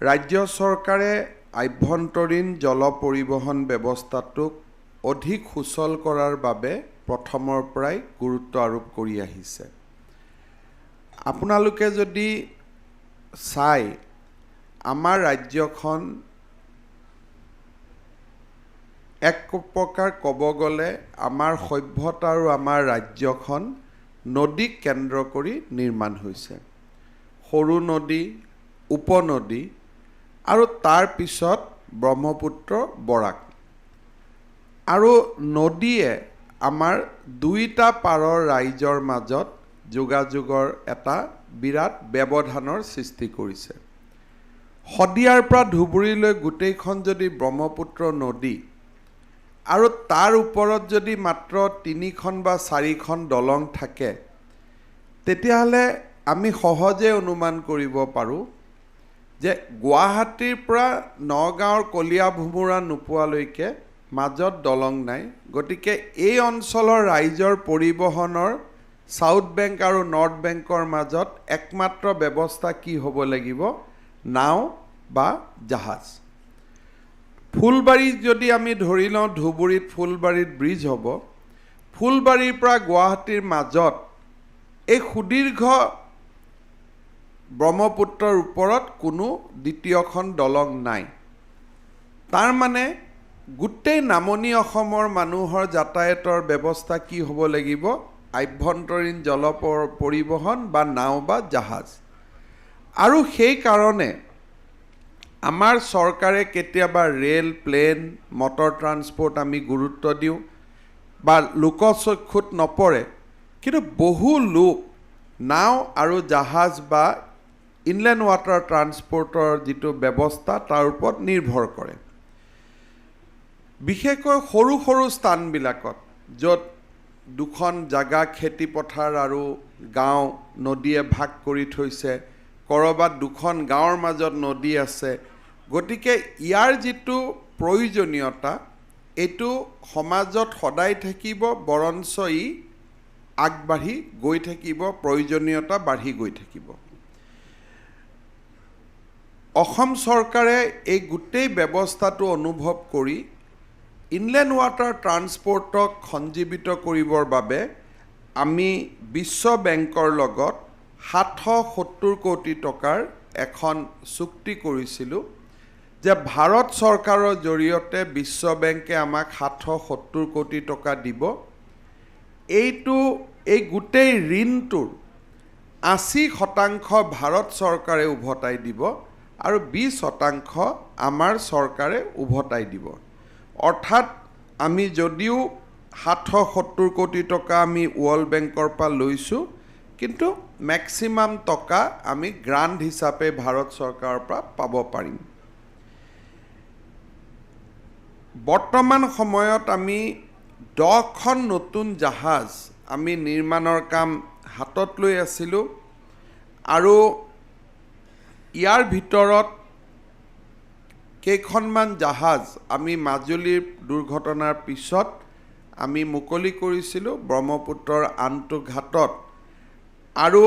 ৰাজ্য চৰকাৰে আভ্যন্তৰীণ জল পৰিবহণ ব্যৱস্থাটোক অধিক সুচল কৰাৰ বাবে প্ৰথমৰ পৰাই গুৰুত্ব আৰোপ কৰি আহিছে। আপোনালোকে যদি চাই আমাৰ ৰাজ্যখন এক প্ৰকাৰ ক'ব গ'লে আমাৰ সভ্যতা আৰু আমাৰ ৰাজ্যখন নদীক কেন্দ্ৰ কৰি নিৰ্মাণ হৈছে। সৰু নদী, উপনদী আৰু তাৰ পিছত ব্ৰহ্মপুত্ৰ, বৰাক। আৰু নদীয়ে আমাৰ দুইটা পাৰৰ ৰাইজৰ মাজত যোগাযোগৰ এটা বিৰাট ব্যৱধানৰ সৃষ্টি কৰিছে। শদিয়াৰ পৰা ধুবুৰীলৈ গোটেইখন যদি ব্ৰহ্মপুত্ৰ নদী আৰু তাৰ ওপৰত যদি মাত্ৰ 3খন বা 4খন দলং থাকে, তেতিয়াহ'লে আমি সহজে অনুমান কৰিব পাৰোঁ যে গুৱাহাটীৰ পৰা নগাঁৱৰ কলীয়া ভোমোৰা নোপোৱালৈকে মাজত দলং নাই। গতিকে এই অঞ্চলৰ ৰাইজৰ পৰিবহণৰ সাউথ বেংক আৰু নৰ্থ বেংকৰ মাজত একমাত্ৰ ব্যৱস্থা কি হ'ব লাগিব? নাও বা জাহাজ। ফুলবাৰীত যদি আমি ধৰি লওঁ, ধুবুৰীত ফুলবাৰীত ব্ৰিজ হ'ব। ফুলবাৰীৰ পৰা গুৱাহাটীৰ মাজত এই সুদীৰ্ঘ ব্ৰহ্মপুত্ৰৰ ওপৰত কোনো দ্বিতীয়খন দলং নাই। তাৰ মানে গোটেই নামনি অসমৰ মানুহৰ যাতায়াতৰ ব্যৱস্থা কি হ'ব লাগিব? আভ্যন্তৰীণ জল পৰিবহণ বা নাও বা জাহাজ। আৰু সেইকাৰণে আমাৰ চৰকাৰে কেতিয়াবা ৰেল, প্লেন, মটৰ ট্ৰান্সপৰ্ট আমি গুৰুত্ব দিওঁ বা লোকচক্ষুত নপৰে, কিন্তু বহু লোক নাও আৰু জাহাজ বা ইনলেণ্ড ৱাটাৰ ট্ৰান্সপৰ্টৰ যিটো ব্যৱস্থা তাৰ ওপৰত নিৰ্ভৰ কৰে। বিশেষকৈ সৰু সৰু স্থানবিলাকত য'ত দুখন জাগা খেতি পথাৰ আৰু গাঁও নদীয়ে ভাগ কৰি থৈছে, ক'ৰবাত দুখন গাঁৱৰ মাজত নদী আছে। গতিকে ইয়াৰ যিটো প্ৰয়োজনীয়তা, এইটো সমাজত সদায় থাকিব, বৰঞ্চ ই আগবাঢ়ি গৈ থাকিব, প্ৰয়োজনীয়তা বাঢ়ি গৈ থাকিব। অসম চৰকাৰে এই গোটেই ব্যৱস্থাটো অনুভৱ কৰি ইনলেণ্ড ৱাটাৰ ট্ৰান্সপৰ্টক সঞ্জীৱিত কৰিবৰ বাবে আমি বিশ্ব বেংকৰ লগত 770 কোটি টকাৰ এখন চুক্তি কৰিছিলোঁ যে ভাৰত চৰকাৰৰ জৰিয়তে বিশ্ব বেংকে আমাক 770 কোটি টকা দিব। এই গোটেই ঋণটোৰ 80% ভাৰত চৰকাৰে উভতাই দিব আৰু 20% আমাৰ চৰকাৰে উভতাই দিব। অৰ্থাৎ আমি যদিও 770 কোটি টকা আমি ৱৰ্ল্ড বেংকৰ পৰা লৈছোঁ, কিন্তু মেক্সিমাম টকা আমি গ্ৰাণ্ট হিচাপে ভাৰত চৰকাৰৰ পৰা পাব পাৰিম। বৰ্তমান সময়ত আমি 10খন নতুন জাহাজ আমি নিৰ্মাণৰ কাম হাতত লৈ আছিলোঁ আৰু ইয়াৰ ভিতৰত কেইখনমান জাহাজ আমি মাজুলীৰ দুৰ্ঘটনাৰ পিছত আমি মুকলি কৰিছিলোঁ ব্ৰহ্মপুত্ৰৰ আনটো ঘাটত। আৰু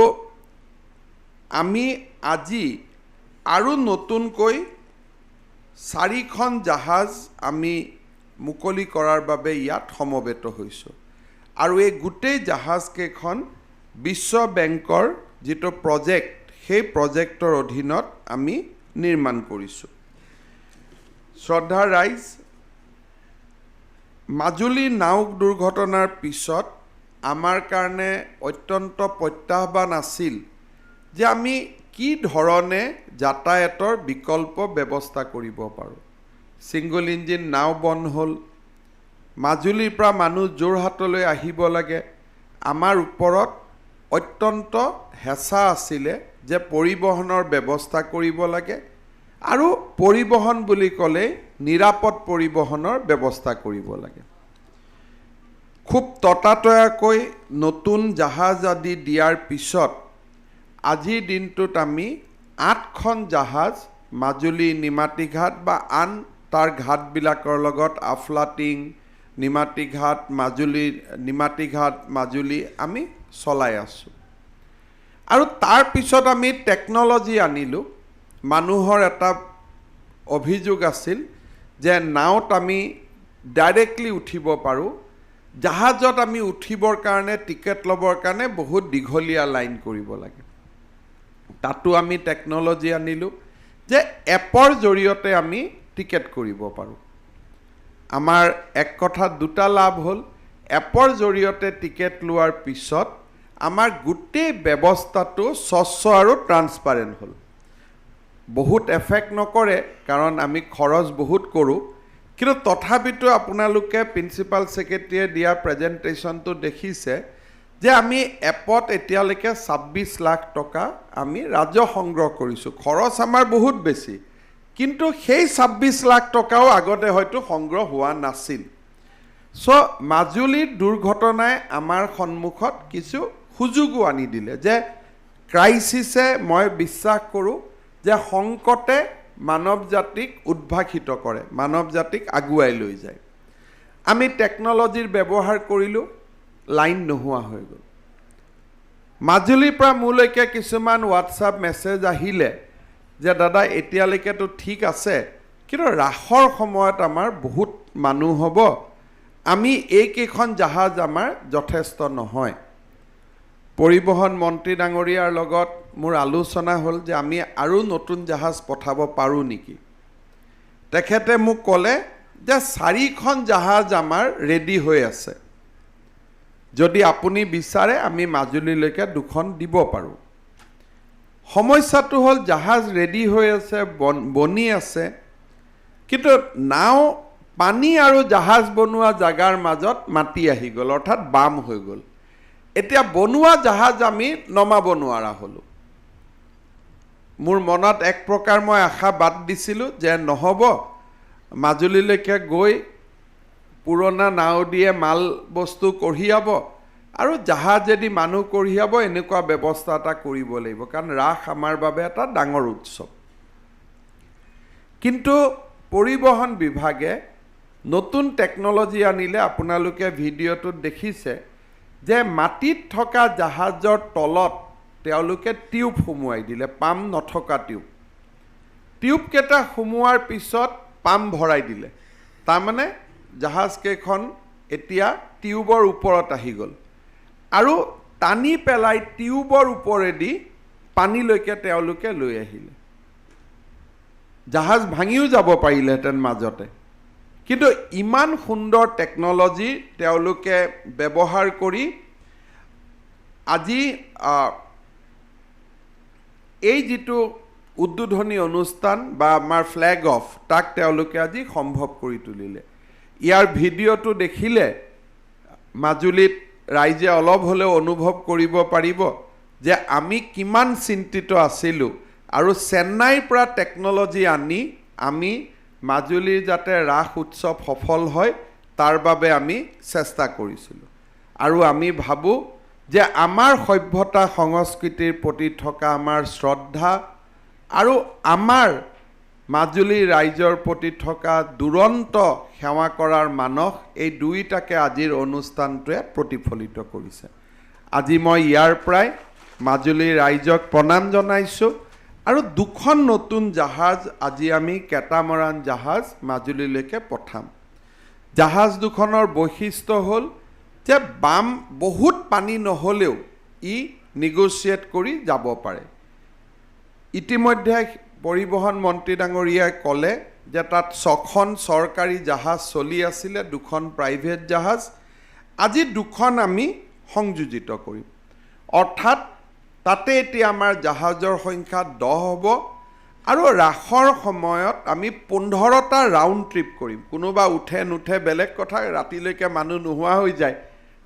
আমি আজি আৰু নতুনকৈ 4খন জাহাজ আমি মুকলি কৰাৰ বাবে ইয়াত সমবেত হৈছোঁ। আৰু এই গোটেই জাহাজকেইখন বিশ্ব বেংকৰ যিটো প্ৰজেক্ট, সেই প্ৰজেক্টৰ অধীনত আমি নিৰ্মাণ কৰিছোঁ। শ্ৰদ্ধাৰ ৰাইজ, মাজুলী নাও দুৰ্ঘটনাৰ পিছত আমাৰ কাৰণে অত্যন্ত প্ৰত্যাহ্বান আছিল যে আমি কি ধৰণে যাতায়াতৰ বিকল্প ব্যৱস্থা কৰিব পাৰোঁ। ছিংগল ইঞ্জিন নাও বন্ধ হ'ল। মাজুলীৰ পৰা মানুহ যোৰহাটলৈ আহিব লাগে। আমাৰ ওপৰত অত্যন্ত হেঁচা আছিলে যে পৰিবহণৰ ব্যৱস্থা কৰিব লাগে আৰু পৰিবহণ বুলি ক'লে নিৰাপদ পৰিবহণৰ ব্যৱস্থা কৰিব লাগে। খুব ততাতয়াকৈ নতুন জাহাজ আদি দিয়াৰ পিছত আজিৰ দিনটোত আমি 8খন জাহাজ মাজুলী নিমাতীঘাট বা আন তাৰ ঘাটবিলাকৰ লগত আফলাটিং, নিমাতীঘাট, নিমাতীঘাট, মাজুলী আমি চলাই আছোঁ। আৰু তাৰ পিছত আমি টেকন'লজি আনিলোঁ। মানুহৰ এটা অভিযোগ আছিল যে নাওত আমি ডাইৰেক্টলি উঠিব পাৰোঁ, জাহাজত আমি উঠিবৰ কাৰণে টিকেট ল'বৰ কাৰণে বহুত দীঘলীয়া লাইন কৰিব লাগে। তাতো আমি টেকন'লজি আনিলোঁ যে এপৰ জৰিয়তে আমি টিকেট কৰিব পাৰোঁ। আমাৰ এক কথাত দুটা লাভ হ'ল, এপৰ জৰিয়তে টিকেট লোৱাৰ পিছত আমাৰ গোটেই ব্যৱস্থাটো স্বচ্ছ আৰু ট্ৰান্সপাৰেণ্ট হ'ল। বহুত এফেক্ট নকৰে কাৰণ আমি খৰচ বহুত কৰোঁ, কিন্তু তথাপিতো আপোনালোকে প্ৰিন্সিপাল ছেক্ৰেটাৰীয়ে দিয়া প্ৰেজেণ্টেশ্যনটো দেখিছে যে আমি এপত এতিয়ালৈকে ২৬ লাখ টকা আমি ৰাজহ সংগ্ৰহ কৰিছোঁ। খৰচ আমাৰ বহুত বেছি, কিন্তু সেই ২৬ লাখ টকাও আগতে হয়তো সংগ্ৰহ হোৱা নাছিল। চ' মাজুলীৰ দুৰ্ঘটনাই আমাৰ সন্মুখত কিছু সুযোগো আনি দিলে যে ক্ৰাইচিছে, মই বিশ্বাস কৰোঁ যে সংকটে মানৱ জাতিক উদ্ভাসিত কৰে, মানৱ জাতিক আগুৱাই লৈ যায়। আমি টেকন'লজিৰ ব্যৱহাৰ কৰিলোঁ, লাইন নোহোৱা হৈ গ'ল। মাজুলীৰ পৰা মোলৈকে কিছুমান হোৱাটছআপ মেছেজ আহিলে যে দাদা এতিয়ালৈকেতো ঠিক আছে, কিন্তু ৰাসৰ সময়ত আমাৰ বহুত মানুহ হ'ব, আমি এইকেইখন জাহাজ আমাৰ যথেষ্ট নহয়। পৰিবহণ মন্ত্ৰী ডাঙৰীয়াৰ লগত মোৰ আলোচনা হ'ল যে আমি আৰু নতুন জাহাজ পঠাব পাৰোঁ নেকি। তেখেতে মোক ক'লে যে 4খন জাহাজ আমাৰ ৰেডি হৈ আছে, যদি আপুনি বিচাৰে আমি মাজুলীলৈকে 2খন দিব পাৰোঁ। সমস্যাটো হ'ল জাহাজ ৰেডি হৈ আছে, বনি আছে, কিন্তু নাও পানী আৰু জাহাজ বনোৱা জাগাৰ মাজত মাটি আহি গ'ল, অৰ্থাৎ বাম হৈ গ'ল। এতিয়া বনোৱা জাহাজ আমি নমাব নোৱাৰা হ'লোঁ। মোৰ মনত এক প্ৰকাৰ মই আশা বাদ দিছিলোঁ যে নহ'ব, মাজুলীলৈকে গৈ পুৰণা নাও দিয়ে মাল বস্তু কঢ়িয়াব আৰু জাহাজেদি মানুহ কঢ়িয়াব, এনেকুৱা ব্যৱস্থা এটা কৰিব লাগিব, কাৰণ ৰাস আমাৰ বাবে এটা ডাঙৰ উৎসৱ। কিন্তু পৰিবহণ বিভাগে নতুন টেকন'লজি আনিলে। আপোনালোকে ভিডিঅ'টোত দেখিছে যে মাটিত থকা জাহাজৰ তলত তেওঁলোকে টিউব সুমুৱাই দিলে, পাম্প নথকা টিউব। টিউবকেইটা সুমুৱাৰ পিছত পাম্প ভৰাই দিলে, তাৰমানে জাহাজকেইখন এতিয়া টিউবৰ ওপৰত আহি গ'ল আৰু টানি পেলাই টিউবৰ ওপৰেদি পানীলৈকে তেওঁলোকে লৈ আহিলে। জাহাজ ভাঙিও যাব পাৰিলেহেঁতেন মাজতে, কিন্তু ইমান সুন্দৰ টেকন'লজি তেওঁলোকে ব্যৱহাৰ কৰি আজি এই যিটো উদ্বোধনী অনুষ্ঠান বা আমাৰ ফ্লেগ অফ, তাক তেওঁলোকে আজি সম্ভৱ কৰি তুলিলে। ইয়াৰ ভিডিঅ'টো দেখিলে মাজুলীত ৰাইজে অলপ হ'লেও অনুভৱ কৰিব পাৰিব যে আমি কিমান চিন্তিত আছিলোঁ আৰু চেন্নাইৰ পৰা টেকন'লজি আনি আমি মাজুলীৰ যাতে ৰাস উৎসৱ সফল হয় তাৰ বাবে আমি চেষ্টা কৰিছিলোঁ। আৰু আমি ভাবোঁ যে আমাৰ সভ্যতা সংস্কৃতিৰ প্ৰতি থকা আমাৰ শ্ৰদ্ধা আৰু আমাৰ মাজুলীৰ ৰাইজৰ প্ৰতি থকা দুৰন্ত সেৱা কৰাৰ মানস, এই দুয়োটাকে আজিৰ অনুষ্ঠানটোৱে প্ৰতিফলিত কৰিছে। আজি মই ইয়াৰ পৰাই মাজুলীৰ ৰাইজক প্ৰণাম জনাইছোঁ আৰু 2খন নতুন জাহাজ আজি আমি কেটামৰান জাহাজ মাজুলীলৈকে পঠাম। জাহাজ 2খনৰ বৈশিষ্ট্য হ'ল যে বাম বহুত পানী নহ'লেও ই নিগচিয়েট কৰি যাব পাৰে। ইতিমধ্যে পৰিবহণ মন্ত্ৰী ডাঙৰীয়াই ক'লে যে তাত 6খন চৰকাৰী জাহাজ চলি আছিলে, 2খন প্ৰাইভেট জাহাজ, আজি 2খন আমি সংযোজিত কৰিম। অৰ্থাৎ তাতে এতিয়া আমাৰ জাহাজৰ সংখ্যা 10 হ'ব আৰু ৰাসৰ সময়ত আমি 15টা ৰাউণ্ড ট্ৰিপ কৰিম। কোনোবা উঠে নুঠে বেলেগ কথা, ৰাতিলৈকে মানুহ নোহোৱা হৈ যায়,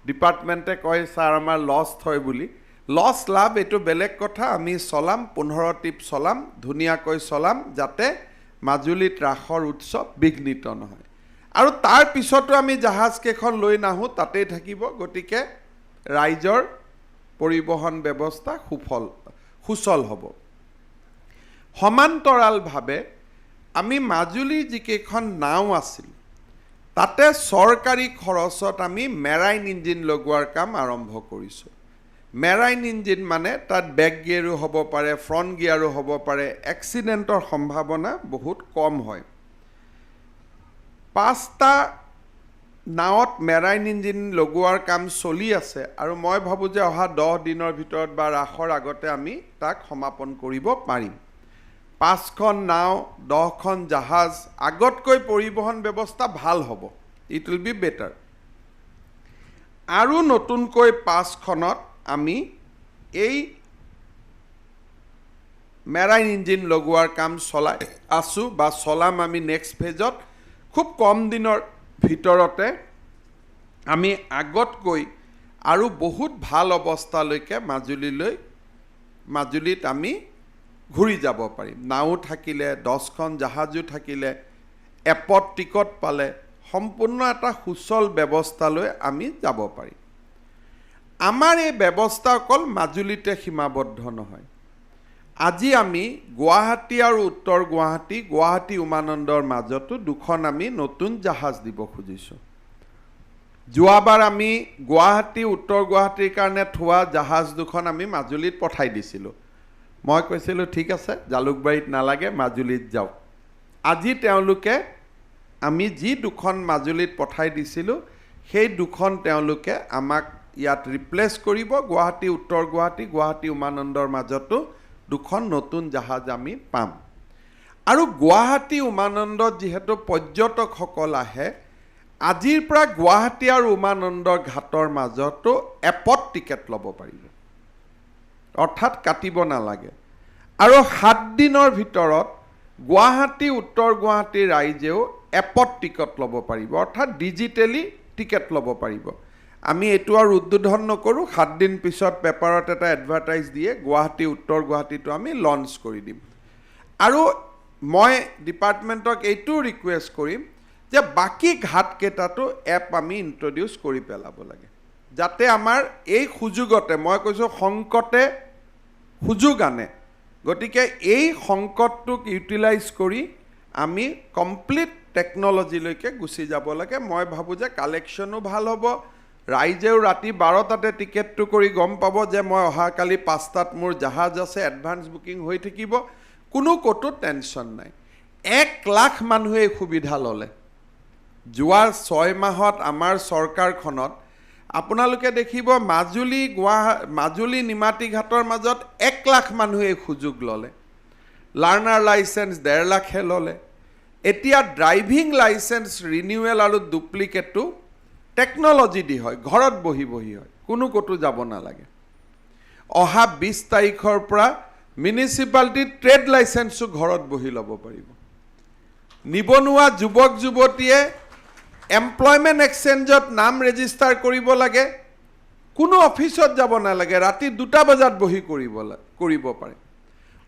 ডিপাৰ্টমেণ্টে কয় ছাৰ আমাৰ লষ্ট হয় বুলি। লছ লাভ এইটো বেলেগ কথা, আমি চলাম, 15 ট্ৰিপ চলাম, ধুনীয়াকৈ চলাম, যাতে মাজুলীত ৰাসৰ উৎসৱ বিঘ্নিত নহয়। আৰু তাৰ পিছতো আমি জাহাজকেইখন লৈ নাহোঁ, তাতেই থাকিব। গতিকে ৰাইজৰ পৰিবহণ ব্যৱস্থা সুচল হ'ব। সমান্তৰালভাৱে আমি মাজুলীৰ যিকেইখন নাও আছিল তাতে চৰকাৰী খৰচত আমি মেৰাইন ইঞ্জিন লগোৱাৰ কাম আৰম্ভ কৰিছোঁ। মেৰাইন ইঞ্জিন মানে তাত বেক গিয়াৰো হ'ব পাৰে, ফ্ৰণ্ট গিয়াৰো হ'ব পাৰে, এক্সিডেণ্টৰ সম্ভাৱনা বহুত কম হয়। 5টা নাৱত মেৰাইন ইঞ্জিন লগোৱাৰ কাম চলি আছে আৰু মই ভাবোঁ যে অহা 10 দিনৰ ভিতৰত বা ৰাসৰ আগতে আমি তাক সমাপন কৰিব পাৰিম। 5খন নাও, 10খন জাহাজ, আগতকৈ পৰিবহণ ব্যৱস্থা ভাল হ'ব, ইট উইল বি বেটাৰ। আৰু নতুনকৈ 5খনত আমি এই মেৰাইন ইঞ্জিন লগোৱাৰ কাম চলাই আছোঁ বা চলাম আমি নেক্সট ফেজত। খুব কম দিনৰ ভিতৰতে আমি আগতকৈ আৰু বহুত ভাল অৱস্থালৈকে মাজুলীত আমি ঘূৰি যাব পাৰিম। নাও থাকিলে, 10খন জাহাজো থাকিলে, এপত টিকট পালে, সম্পূৰ্ণ এটা সুচল ব্যৱস্থালৈ আমি যাব পাৰিম। আমাৰ এই ব্যৱস্থা অকল মাজুলীতে সীমাবদ্ধ নহয়। আজি আমি গুৱাহাটী আৰু উত্তৰ গুৱাহাটী উমানন্দৰ মাজতো 2খন আমি নতুন জাহাজ দিব খুজিছোঁ। যোৱাবাৰ আমি উত্তৰ গুৱাহাটীৰ কাৰণে থোৱা জাহাজ 2খন আমি মাজুলীত পঠাই দিছিলোঁ। মই কৈছিলোঁ ঠিক আছে, জালুকবাৰীত নালাগে, মাজুলীত যাওক। আজি তেওঁলোকে আমি যি 2খন মাজুলীত পঠাই দিছিলোঁ সেই 2খন তেওঁলোকে আমাক ইয়াত ৰিপ্লেচ কৰিব। উত্তৰ গুৱাহাটী উমানন্দৰ মাজতো 2খন নতুন জাহাজ আমি পাম। আৰু গুৱাহাটী উমানন্দত যিহেতু পৰ্যটকসকল আহে, আজিৰ পৰা গুৱাহাটী আৰু উমানন্দৰ ঘাটৰ মাজতো এপত টিকেট ল'ব পাৰিব, অৰ্থাৎ কাটিব নালাগে। আৰু 7 দিনৰ ভিতৰত উত্তৰ গুৱাহাটীৰ ৰাইজেও এপত টিকট ল'ব পাৰিব, অৰ্থাৎ ডিজিটেলি টিকেট ল'ব পাৰিব। আমি এইটো আৰু উদ্বোধন নকৰোঁ, 7 দিন পিছত পেপাৰত এটা এডভাৰটাইজ দিয়ে উত্তৰ গুৱাহাটীটো আমি লঞ্চ কৰি দিম। আৰু মই ডিপাৰ্টমেণ্টক এইটোও ৰিকুৱেষ্ট কৰিম যে বাকী ঘাটকেইটাতো এপ আমি ইণ্ট্ৰডিউচ কৰি পেলাব লাগে, যাতে আমাৰ এই সুযোগতে, মই কৈছোঁ সংকটে সুযোগ আনে, গতিকে এই সংকটটোক ইউটিলাইজ কৰি আমি কমপ্লিট টেকন'লজিলৈকে গুচি যাব লাগে। মই ভাবোঁ যে কালেকশ্যনো ভাল হ'ব, ৰাইজেও ৰাতি 12টাতে টিকেটটো কৰি গম পাব যে মই অহাকালি 5টাত মোৰ জাহাজ আছে, এডভান্স বুকিং হৈ থাকিব, কোনো ক'তো টেনশ্যন নাই। 1 লাখ মানুহে এই সুবিধা ল'লে। যোৱা 6 মাহত আমাৰ চৰকাৰখনত আপোনালোকে দেখিব মাজুলী নিমাতী ঘাটৰ মাজত 1 লাখ মানুহে এই সুযোগ ল'লে। লাৰ্ণাৰ লাইচেঞ্চ 1.5 লাখে ল'লে। এতিয়া ড্ৰাইভিং লাইচেঞ্চ ৰিনিউৱেল আৰু ডুপ্লিকেটো টেকন'লজি দি হয়, ঘৰত বহি হয়, কোনো ক'তো যাব নালাগে। অহা 20 তাৰিখৰ পৰা মিউনিচিপালিটিত ট্ৰেড লাইচেঞ্চো ঘৰত বহি ল'ব পাৰিব। নিবনুৱা যুৱক যুৱতীয়ে এমপ্লয়মেণ্ট এক্সচেঞ্জত নাম ৰেজিষ্টাৰ কৰিব লাগে, কোনো অফিচত যাব নালাগে, ৰাতি 2টা বজাত বহি কৰিব পাৰে।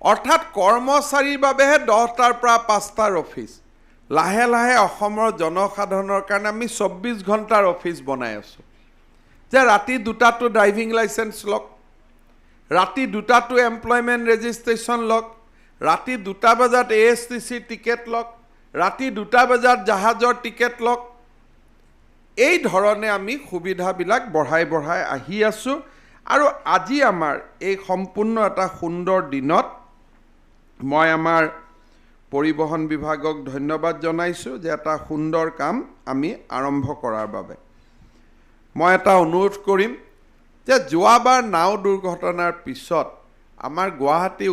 অৰ্থাৎ কৰ্মচাৰীৰ বাবেহে 10টাৰ পৰা 5টাৰ অফিচ। লাহে লাহে অসমৰ জনসাধাৰণৰ কাৰণে আমি 24 ঘণ্টাৰ অফিচ বনাই আছোঁ, যে ৰাতি 2টাতো ড্ৰাইভিং লাইচেঞ্চ লওক, ৰাতি 2টাতো এমপ্লয়মেণ্ট ৰেজিষ্ট্ৰেশ্যন লওক, ৰাতি 2টা বজাত ASTC টিকেট লওক, ৰাতি 2টা বজাত জাহাজৰ টিকেট লওক। এই ধৰণে আমি সুবিধাবিলাক বঢ়াই আহি আছোঁ। আৰু আজি আমাৰ এই সম্পূৰ্ণ এটা সুন্দৰ দিনত মই আমাৰ পৰিবহণ বিভাগক ধন্যবাদ জনাইছোঁ যে এটা সুন্দৰ কাম আমি আৰম্ভ কৰাৰ বাবে। মই এটা অনুৰোধ কৰিম যে যোৱাবাৰ নাও দুৰ্ঘটনাৰ পিছত আমাৰ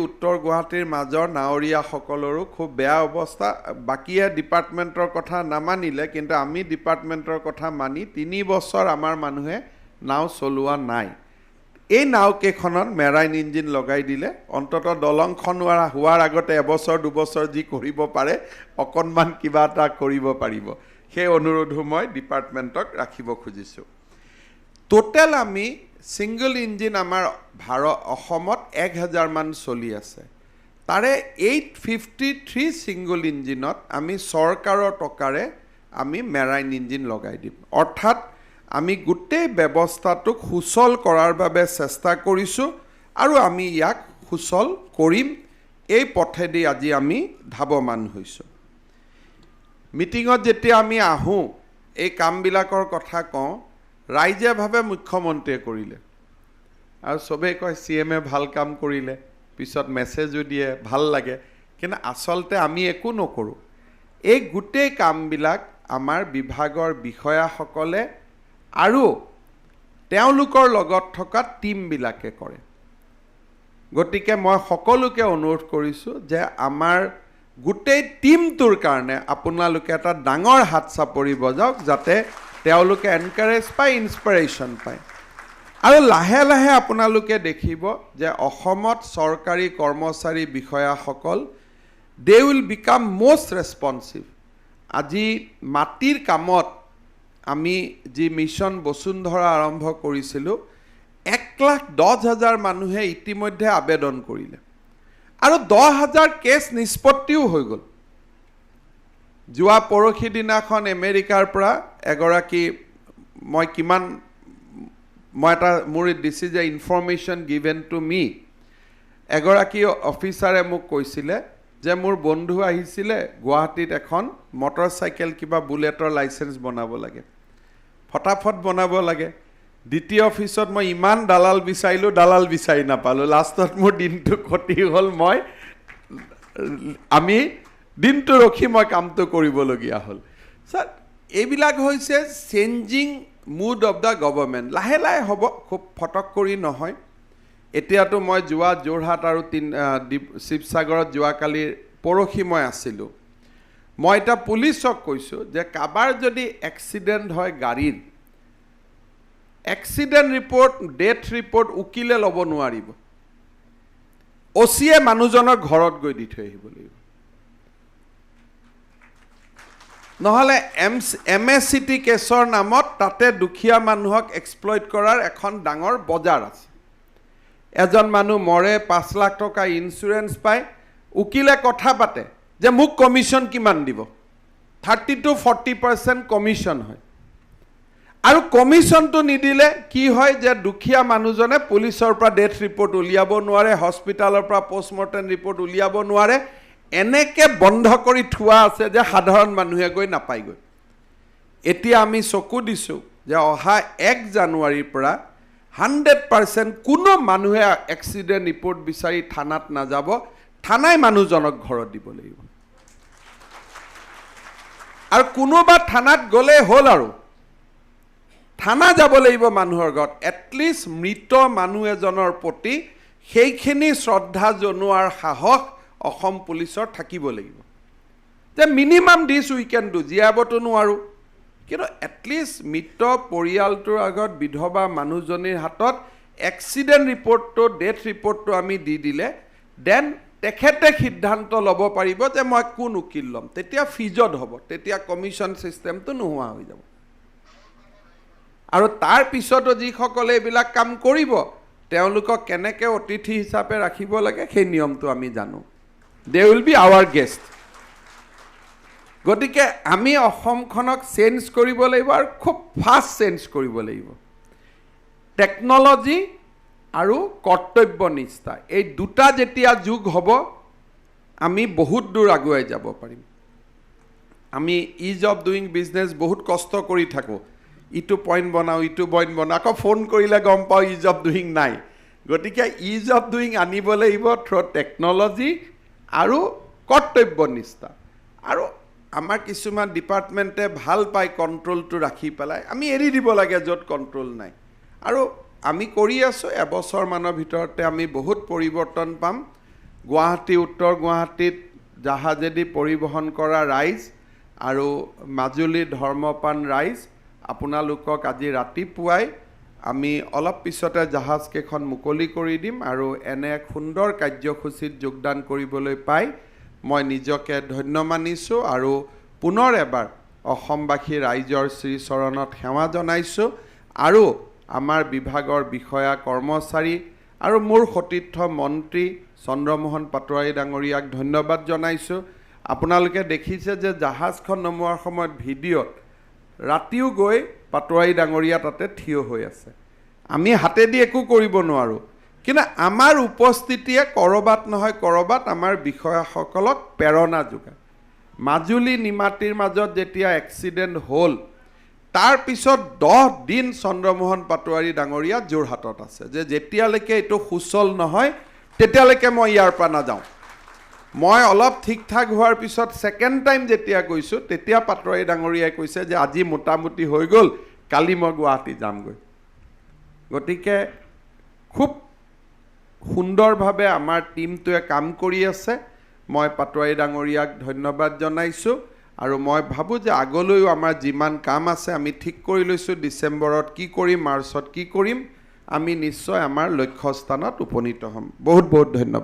উত্তৰ গুৱাহাটীৰ মাজৰ নাৱৰীয়াসকলৰো খুব বেয়া অৱস্থা। বাকীয়ে ডিপাৰ্টমেণ্টৰ কথা নামানিলে, কিন্তু আমি ডিপাৰ্টমেণ্টৰ কথা মানি 3 বছৰ আমাৰ মানুহে নাও চলোৱা নাই। এই নাওকেইখনত মেৰাইন ইঞ্জিন লগাই দিলে অন্ততঃ দলংখন হোৱাৰ আগতে 1-2 বছৰ যি কৰিব পাৰে অকণমান কিবা এটা কৰিব পাৰিব। সেই অনুৰোধো মই ডিপাৰ্টমেণ্টক ৰাখিব খুজিছোঁ। টোটেল আমি ছিংগল ইঞ্জিন আমাৰ অসমত 1000 মান চলি আছে। তাৰে 853 ছিংগল ইঞ্জিনত আমি চৰকাৰৰ টকাৰে আমি মেৰাইন ইঞ্জিন লগাই দিম। অৰ্থাৎ আমি গোটেই ব্যৱস্থাটোক সুচল কৰাৰ বাবে চেষ্টা কৰিছোঁ আৰু আমি ইয়াক সুচল কৰিম। এই পথেদি আজি আমি ধাৱমান হৈছোঁ। মিটিঙত যেতিয়া আমি আহোঁ, এই কামবিলাকৰ কথা কওঁ, ৰাইজে ভাবে মুখ্যমন্ত্ৰীয়ে কৰিলে। আৰু চবেই কয় CMে ভাল কাম কৰিলে, পিছত মেছেজো দিয়ে, ভাল লাগে, কিন্তু আচলতে আমি একো নকৰোঁ। এই গোটেই কামবিলাক আমাৰ বিভাগৰ বিষয়াসকলে আৰু তেওঁলোকৰ লগত থকা টিমবিলাকে কৰে। গতিকে মই সকলোকে অনুৰোধ কৰিছোঁ যে আমাৰ গোটেই টিমটোৰ কাৰণে আপোনালোকে এটা ডাঙৰ হাত চাপৰি বজাওক, যাতে তেওঁলোকে এনকাৰেজ পায়, ইনস্পিৰেশ্যন পায়। আৰু লাহে লাহে আপোনালোকে দেখিব যে অসমত চৰকাৰী কৰ্মচাৰী বিষয়াসকল দে উইল বিকাম মষ্ট ৰেছপন্সিভ। আজি মাটিৰ কামত আমি যি মিছন বসুন্ধৰা আৰম্ভ কৰিছিলোঁ, 1,10,000 মানুহে ইতিমধ্যে আবেদন কৰিলে আৰু 10,000 কেছ নিষ্পত্তিও হৈ গ'ল। যোৱা পৰহি দিনাখন আমেৰিকাৰ পৰা এগৰাকী মোৰ this is a information given to me, এগৰাকী অফিচাৰে মোক কৈছিলে যে মোৰ বন্ধু আহিছিলে গুৱাহাটীত এখন মটৰচাইকেল কিবা বুলেটৰ লাইচেঞ্চ বনাব লাগে, ফটাফট বনাব লাগে। দ্বিতীয় অফিচত মই ইমান দালাল বিচাৰিলোঁ, দালাল বিচাৰি নাপালোঁ। লাষ্টত মোৰ দিনটো ক্ষতি হ'ল, আমি দিনটো ৰখি মই কামটো কৰিবলগীয়া হ'ল। ছাৰ, এইবিলাক হৈছে changing mood of the government. লাহে লাহে হ'ব, খুব ফটক কৰি নহয়। এতিয়াতো মই যোৱা যোৰহাট আৰু শিৱসাগৰত যোৱাকালি পৰহি মই আছিলোঁ। মই এতিয়া পুলিচক কৈছোঁ যে কাৰোবাৰ যদি এক্সিডেণ্ট হয় গাড়ীৰ, এক্সিডেণ্ট ৰিপৰ্ট, ডেথ ৰিপৰ্ট উকিলে ল'ব নোৱাৰিব। OCয়ে মানুহজনৰ ঘৰত গৈ দি থৈ আহিব লাগিব। নহ'লে MSCT কেছৰ নামত তাতে দুখীয়া মানুহক এক্সপ্লইট কৰাৰ এখন ডাঙৰ বজাৰ আছে। এজন মানুহ মৰে, 5 লাখ টকা ইঞ্চুৰেঞ্চ পায়, উকিলে কথা পাতে যে মোক কমিশ্যন কিমান দিব, 30 to 40% কমিশ্যন হয়। আৰু কমিশ্যনটো নিদিলে কি হয় যে দুখীয়া মানুহজনে পুলিচৰ পৰা ডেথ ৰিপৰ্ট উলিয়াব নোৱাৰে, হস্পিটালৰ পৰা পষ্টমৰ্টেম ৰিপৰ্ট উলিয়াব নোৱাৰে। এনেকৈ বন্ধ কৰি থোৱা আছে যে সাধাৰণ মানুহে গৈ নাপায়গৈ। এতিয়া আমি চকু দিছোঁ যে অহা 1 জানুৱাৰীৰ পৰা 100% কোনো মানুহে এক্সিডেণ্ট ৰিপৰ্ট বিচাৰি থানাত নাযাব, থানাই মানুহজনক ঘৰত দিব লাগিব। আৰু কোনোবা থানাত গ'লে হ'ল, আৰু থানা যাব লাগিব মানুহৰ ঘৰত। এটলিষ্ট মৃত মানুহ এজনৰ প্ৰতি সেইখিনি শ্ৰদ্ধা জনোৱাৰ সাহস অসম পুলিচৰ থাকিব লাগিব যে minimum this we can do. জীয়াবতো নোৱাৰোঁ, কিন্তু এটলিষ্ট মৃত পৰিয়ালটোৰ আগত বিধৱা মানুহজনীৰ হাতত এক্সিডেণ্ট ৰিপৰ্টটো, ডেথ ৰিপৰ্টটো আমি দি দিলে দেন তেখেতে সিদ্ধান্ত ল'ব পাৰিব যে মই কোন উকিল ল'ম। তেতিয়া ফিজত হ'ব, তেতিয়া কমিশ্যন ছিষ্টেমটো নোহোৱা হৈ যাব। আৰু তাৰ পিছতো যিসকলে এইবিলাক কাম কৰিব তেওঁলোকক কেনেকৈ অতিথি হিচাপে ৰাখিব লাগে সেই নিয়মটো আমি জানো। They will be our guest. গতিকে আমি অসমখনক চেঞ্জ কৰিব লাগিব, আৰু খুব ফাষ্ট চেঞ্জ কৰিব লাগিব। টেকন'লজি আৰু কৰ্তব্যনিষ্ঠা, এই দুটা যেতিয়া যুগ হ'ব আমি বহুত দূৰ আগুৱাই যাব পাৰিম। আমি ইজ অফ ডুইং বিজনেছ বহুত কষ্ট কৰি থাকোঁ, ইটো পইণ্ট বনাওঁ, ইটো পইণ্ট বনাওঁ, আকৌ ফোন কৰিলে গম পাওঁ ইজ অফ ডুইং নাই। গতিকে ইজ অফ ডুইং আনিব লাগিব থ্ৰু টেকন'লজি আৰু কৰ্তব্যনিষ্ঠা। আৰু আমাৰ কিছুমান ডিপাৰ্টমেণ্টে ভাল পায় কণ্ট্ৰলটো ৰাখি পেলাই, আমি এৰি দিব লাগে য'ত কণ্ট্ৰল নাই। আৰু আমি কৰি আছোঁ, এবছৰমানৰ ভিতৰতে আমি বহুত পৰিৱৰ্তন পাম। গুৱাহাটী, উত্তৰ গুৱাহাটীত জাহাজেদি পৰিবহণ কৰা ৰাইজ আৰু মাজুলীৰ ধৰ্মপান ৰাইজ, আপোনালোকক আজি ৰাতিপুৱাই আমি অলপ পিছতে জাহাজকেইখন মুকলি কৰি দিম। আৰু এনে এক সুন্দৰ কাৰ্যসূচীত যোগদান কৰিবলৈ পাই মই নিজকে ধন্য মানিছোঁ, আৰু পুনৰ এবাৰ অসমবাসী ৰাইজৰ শ্ৰীচৰণত সেৱা জনাইছোঁ। আৰু আমাৰ বিভাগৰ বিষয়া, কৰ্মচাৰী আৰু মোৰ সতীৰ্থ মন্ত্ৰী চন্দ্ৰমোহন পাটোৱাৰী ডাঙৰীয়াক ধন্যবাদ জনাইছোঁ। আপোনালোকে দেখিছে যে জাহাজখন নমোৱাৰ সময়ত ভিডিঅ'ত ৰাতিও গৈ পাটোৱাৰী ডাঙৰীয়া তাতে থিয় হৈ আছে। আমি হাতেদি একো কৰিব নোৱাৰোঁ, কিন্তু আমাৰ উপস্থিতিয়ে ক'ৰবাত নহয় ক'ৰবাত আমাৰ বিষয়াসকলক প্ৰেৰণা যোগায়। মাজুলী নিমাতীৰ মাজত যেতিয়া এক্সিডেণ্ট হ'ল তাৰ পিছত 10 দিন চন্দ্ৰমোহন পাটোৱাৰী ডাঙৰীয়া যোৰহাটত আছে যে যেতিয়ালৈকে এইটো সুচল নহয় তেতিয়ালৈকে মই ইয়াৰ পৰা নাযাওঁ মই অলপ ঠিক ঠাক হোৱাৰ পিছত সেকেন্ড টাইম যেতিয়া কৈছো তেতিয়া পাটোৱাৰী ডাঙৰীয়াই কৈছে যে আজি মোটামুটি হৈ গ'ল কালি মই গুৱাহাটী যামগৈ গতিকে খুব সুন্দৰভাৱে আমাৰ টিমটোৱে কাম কৰি আছে মই পাটোৱাৰী ডাঙৰীয়াক ধন্যবাদ জনাইছো আৰু মই ভাবো যে আগলৈও আমাৰ যিমান কাম আছে আমি ঠিক কৰি লৈছো ডিসেম্বৰত কি কৰিম মাৰ্চত কি কৰিম আমি নিশ্চয় আমাৰ লক্ষ্য স্থানত উপনীত হ'ম বহুত বহুত ধন্যবাদ